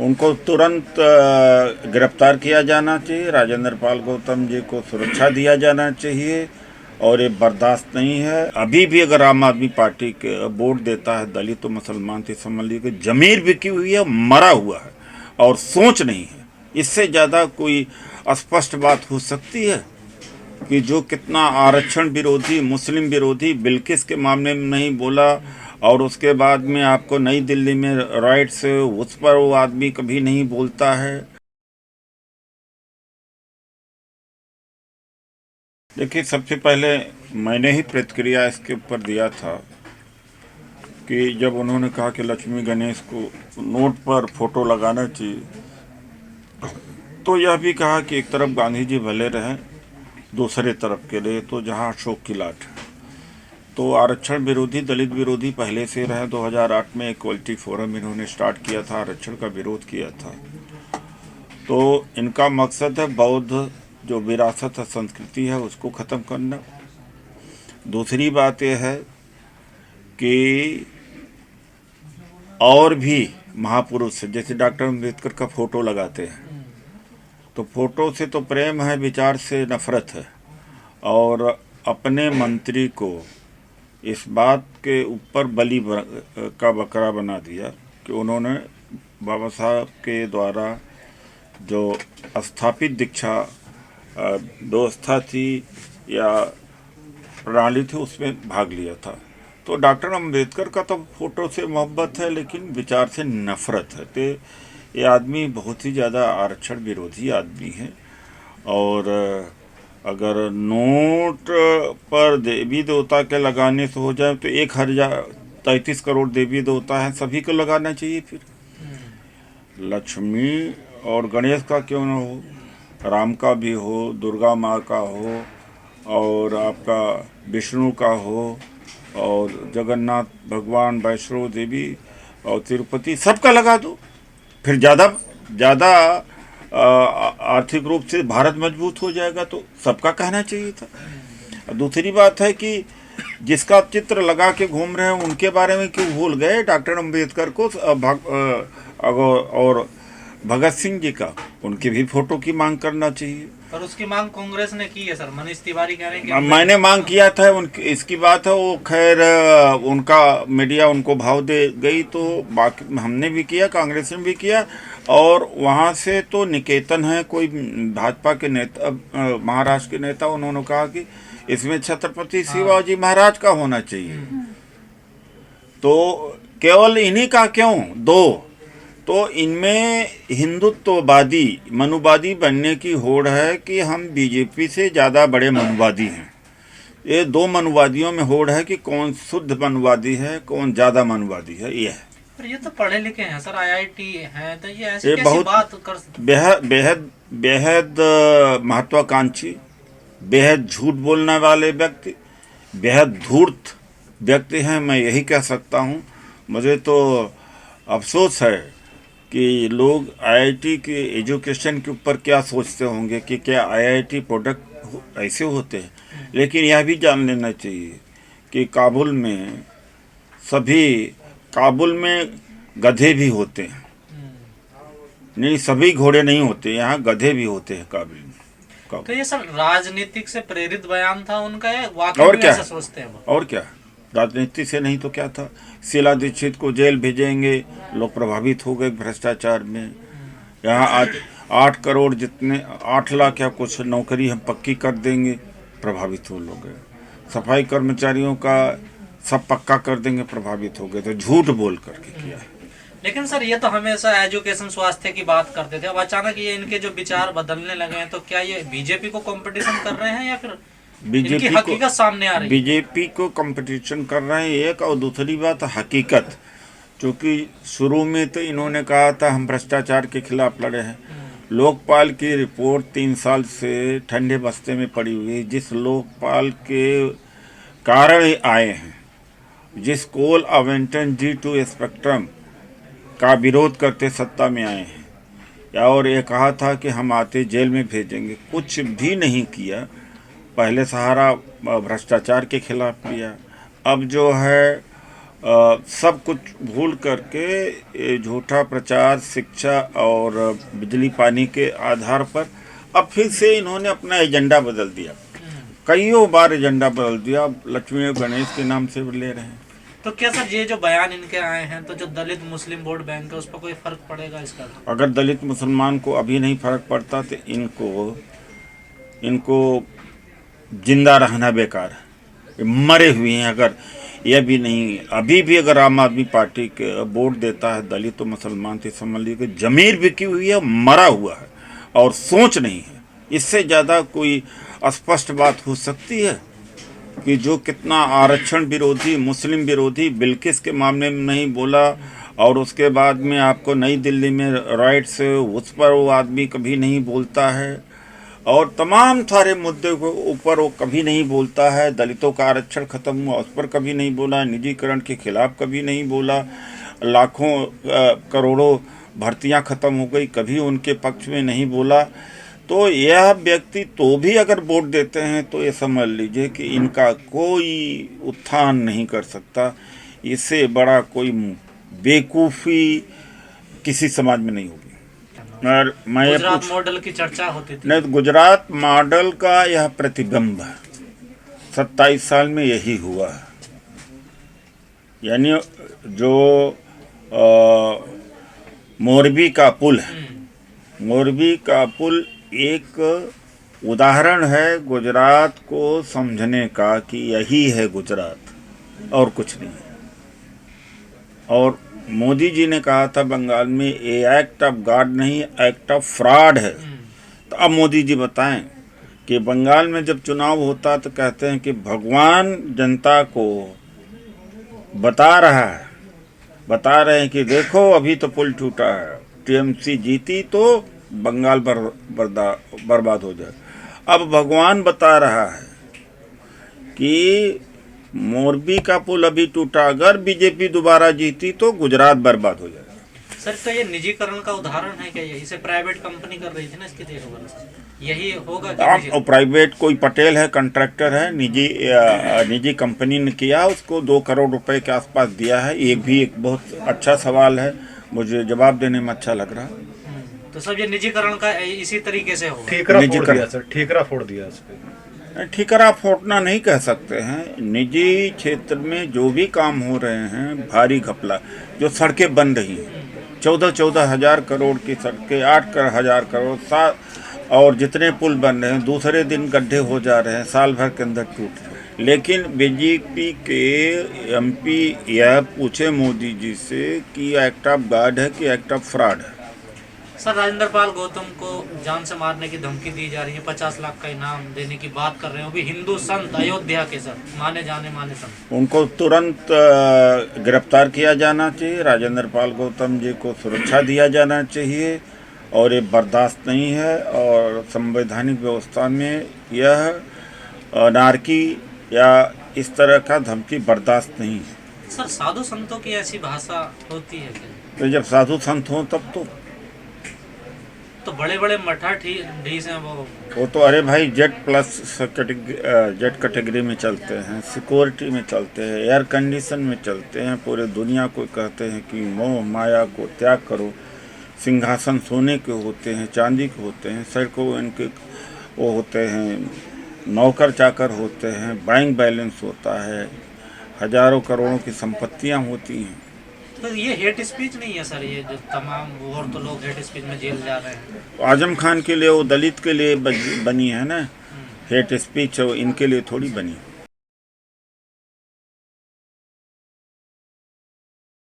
उनको तुरंत गिरफ्तार किया जाना चाहिए। राजेंद्र पाल गौतम जी को सुरक्षा दिया जाना चाहिए और ये बर्दाश्त नहीं है। अभी भी अगर आम आदमी पार्टी के वोट देता है दलित और मुसलमान तो समझ लीजिए कि जमीर बिकी हुई है, मरा हुआ है और सोच नहीं है। इससे ज़्यादा कोई स्पष्ट बात हो सकती है कि जो कितना आरक्षण विरोधी, मुस्लिम विरोधी बिल्किस के मामले में नहीं बोला और उसके बाद में आपको नई दिल्ली में राइट्स उस पर वो आदमी कभी नहीं बोलता है। देखिए, सबसे पहले मैंने ही प्रतिक्रिया इसके ऊपर दिया था कि जब उन्होंने कहा कि लक्ष्मी गणेश को नोट पर फोटो लगाना चाहिए, तो यह भी कहा कि एक तरफ गांधी जी भले रहें, दूसरे तरफ के लिए तो जहां अशोक की लाट है। तो आरक्षण विरोधी, दलित विरोधी पहले से रहे। 2008 में इक्वलिटी फोरम इन्होंने स्टार्ट किया था, आरक्षण का विरोध किया था। तो इनका मकसद है बौद्ध जो विरासत है, संस्कृति है, उसको ख़त्म करना। दूसरी बात यह है कि और भी महापुरुष जैसे डॉक्टर अम्बेडकर का फ़ोटो लगाते हैं, तो फोटो से तो प्रेम है, विचार से नफरत है। और अपने मंत्री को इस बात के ऊपर बलि का बकरा बना दिया कि उन्होंने बाबा साहब के द्वारा जो स्थापित दीक्षा व्यवस्था थी या प्रणाली थी उसमें भाग लिया था। तो डॉक्टर अम्बेडकर का तो फोटो से मोहब्बत है लेकिन विचार से नफरत है। तो ये आदमी बहुत ही ज़्यादा आरक्षण विरोधी आदमी है। और अगर नोट पर देवी देवता के लगाने से हो जाए तो 1,033 करोड़ देवी देवता हैं, सभी को लगाना चाहिए। फिर लक्ष्मी और गणेश का क्यों न हो, राम का भी हो, दुर्गा माँ का हो और आपका विष्णु का हो और जगन्नाथ भगवान, वैष्णो देवी और तिरुपति, सबका लगा दो। फिर ज़्यादा आर्थिक रूप से भारत मजबूत हो जाएगा। तो सबका कहना चाहिए था। दूसरी बात है कि जिसका चित्र लगा के घूम रहे हैं उनके बारे में क्यों भूल गए डॉक्टर अम्बेडकर को और भगत सिंह जी का, उनकी भी फोटो की मांग करना चाहिए। पर उसकी मांग कांग्रेस ने की है सर। मनीष तिवारी कह रहे हैं कि मैंने मांग किया था, इसकी बात है। वो खैर उनका मीडिया उनको भाव दे गई, तो बाकी हमने भी किया, कांग्रेस ने भी किया। और वहाँ से तो निकेतन है, कोई भाजपा के नेता, महाराष्ट्र के नेता, उन्होंने कहा कि इसमें छत्रपति शिवाजी महाराज का होना चाहिए। तो केवल इन्हीं का क्यों, दो तो इनमें हिंदुत्ववादी, मनुवादी बनने की होड़ है कि हम बीजेपी से ज़्यादा बड़े मनुवादी हैं। ये दो मनुवादियों में होड़ है कि कौन शुद्ध मनुवादी है, कौन ज़्यादा मनुवादी है। ये है। पर ये तो पढ़े लिखे हैं सर, IIT हैं, तो ये ऐसी कैसी बहुत बात कर सकते? बेहद महत्वाकांक्षी, बेहद झूठ बोलने वाले व्यक्ति, बेहद धूर्त व्यक्ति हैं। मैं यही कह सकता हूँ। मुझे तो अफसोस है कि लोग IIT के एजुकेशन के ऊपर क्या सोचते होंगे कि क्या IIT प्रोडक्ट ऐसे होते हैं। लेकिन यह भी जान लेना चाहिए कि काबुल में गधे भी होते हैं। नहीं, सभी घोड़े नहीं होते, यहाँ गधे भी होते हैं काबुल में। तो ये सब राजनीतिक से प्रेरित बयान था उनका, है वाकई में ऐसा सोचते हैं? और क्या, राजनीति से नहीं तो क्या था। शीला दीक्षित को जेल भेजेंगे, लोग प्रभावित हो गए भ्रष्टाचार में। यहाँ आज 8 करोड़ जितने 8 लाख या कुछ नौकरी हम पक्की कर देंगे, प्रभावित हो लोग। सफाई कर्मचारियों का सब पक्का कर देंगे, प्रभावित हो गए। तो झूठ बोल करके किया है। लेकिन सर ये तो हमेशा एजुकेशन, स्वास्थ्य की बात करते थे, अब अचानक ये इनके जो विचार बदलने लगे हैं, तो क्या ये बीजेपी को कंपटीशन कर रहे हैं या फिर इनकी हकीकत सामने आ रही है? बीजेपी को कंपटीशन कर रहे हैं एक, और दूसरी बात हकीकत। क्योंकि शुरू में तो इन्होंने कहा था हम भ्रष्टाचार के खिलाफ लड़े हैं। लोकपाल की रिपोर्ट 3 साल से ठंडे बस्ते में पड़ी हुई है। जिस लोकपाल के कारण आए हैं, जिस कोल आवंटन G2 स्पेक्ट्रम का विरोध करते सत्ता में आए हैं, और ये कहा था कि हम आते जेल में भेजेंगे, कुछ भी नहीं किया। पहले सहारा भ्रष्टाचार के खिलाफ लिया, अब जो है सब कुछ भूल करके ये झूठा प्रचार, शिक्षा और बिजली पानी के आधार पर अब फिर से इन्होंने अपना एजेंडा बदल दिया। कईयों बार एजेंडा बदल दिया, लक्ष्मी और गणेश के नाम से ले रहे हैं। तो क्या सर ये जो बयान इनके आए हैं, तो जो दलित मुस्लिम वोट बैंक है उस पर कोई फर्क पड़ेगा इसका? अगर दलित मुसलमान को अभी नहीं फर्क पड़ता तो इनको जिंदा रहना बेकार है। मरे हुए हैं। अगर यह भी नहीं, अभी भी अगर आम आदमी पार्टी के वोट देता है दलित तो मुसलमान से समझ लीजिए जमीर बिकी हुई है, मरा हुआ है और सोच नहीं है। इससे ज़्यादा कोई स्पष्ट बात हो सकती है कि जो कितना आरक्षण विरोधी, मुस्लिम विरोधी बिल्किस के मामले में नहीं बोला, और उसके बाद में आपको नई दिल्ली में राइट्स, उस पर वो आदमी कभी नहीं बोलता है, और तमाम सारे मुद्दे को ऊपर वो कभी नहीं बोलता है। दलितों का आरक्षण खत्म हुआ उस पर कभी नहीं बोला, निजीकरण के खिलाफ कभी नहीं बोला, लाखों करोड़ों भर्तियां खत्म हो गई कभी उनके पक्ष में नहीं बोला। तो यह व्यक्ति तो भी अगर वोट देते हैं तो ये समझ लीजिए कि इनका कोई उत्थान नहीं कर सकता। इससे बड़ा कोई बेवकूफ़ी किसी समाज में नहीं होगी। और मैं गुजरात मॉडल की चर्चा होती थी। नहीं, तो गुजरात मॉडल का यह प्रतिबिंब है। 27 साल में यही हुआ है। यानी जो मोरबी का पुल है, मोरबी का पुल एक उदाहरण है गुजरात को समझने का कि यही है गुजरात और कुछ नहीं। और मोदी जी ने कहा था बंगाल में ये एक्ट ऑफ गॉड नहीं, एक्ट ऑफ फ्रॉड है। तो अब मोदी जी बताएं कि बंगाल में जब चुनाव होता तो कहते हैं कि भगवान जनता को बता रहे हैं कि देखो अभी तो पुल टूटा है, टीएमसी जीती तो बंगाल बर्बाद हो जाए। अब भगवान बता रहा है कि मोरबी का पुल अभी टूटा, अगर बीजेपी दोबारा जीती तो गुजरात बर्बाद हो जाएगा। सर तो ये निजीकरण का उदाहरण है क्या? ये इसे प्राइवेट कंपनी कर रही थी ना इसकी देखभाल, यही होगा क्या? प्राइवेट कोई पटेल है, कॉन्ट्रैक्टर है, निजी कंपनी ने किया, उसको 2 करोड़ रुपए के आसपास दिया है। ये भी एक बहुत अच्छा सवाल है, मुझे जवाब देने में अच्छा लग रहा है। तो सब ये निजीकरण का इसी तरीके से होगा। ठीकरा फोड़ दिया इस पे। ठीकरा फोड़ना नहीं कह सकते हैं। निजी क्षेत्र में जो भी काम हो रहे हैं, भारी घपला, जो सड़कें बन रही हैं, 14 हजार करोड़ की सड़कें, 8 हजार करोड़, और जितने पुल बन रहे हैं दूसरे दिन गड्ढे हो जा रहे हैं, साल भर के अंदर टूट रहे हैं। लेकिन बीजेपी के एमपी यह पूछे मोदी जी से कि एक्ट ऑफ गॉड है कि एक्ट ऑफ फ्रॉड है। सर राजेंद्र पाल गौतम को जान से मारने की धमकी दी जा रही है, 50 लाख का इनाम देने की बात कर रहे हैं, वो भी हिंदू संत, अयोध्या के सर माने संत। उनको तुरंत गिरफ्तार किया जाना चाहिए। राजेंद्र पाल गौतम जी को सुरक्षा दिया जाना चाहिए और ये बर्दाश्त नहीं है। और संवैधानिक व्यवस्था में यह अनारकी या इस तरह का धमकी बर्दाश्त नहीं है। सर साधु संतों की ऐसी भाषा होती है क्या? तो जब साधु संत हों तब तो बड़े बड़े मठा ढीस हैं वो तो अरे भाई जेड कैटेगरी में चलते हैं, सिक्योरिटी में चलते हैं, एयर कंडीशन में चलते हैं, पूरे दुनिया को कहते हैं कि मोह माया को त्याग करो। सिंहासन सोने के होते हैं, चांदी के होते हैं, सड़कों इनके वो होते हैं, नौकर चाकर होते हैं, बैंक बैलेंस होता है, हजारों करोड़ों की संपत्तियां होती हैं। तो ये हेट स्पीच नहीं है सर? ये जो तमाम और तो लोग हेट स्पीच में जेल जा रहे हैं। आजम खान के लिए, वो दलित के लिए बनी है ना हेट स्पीच, इनके लिए थोड़ी बनी।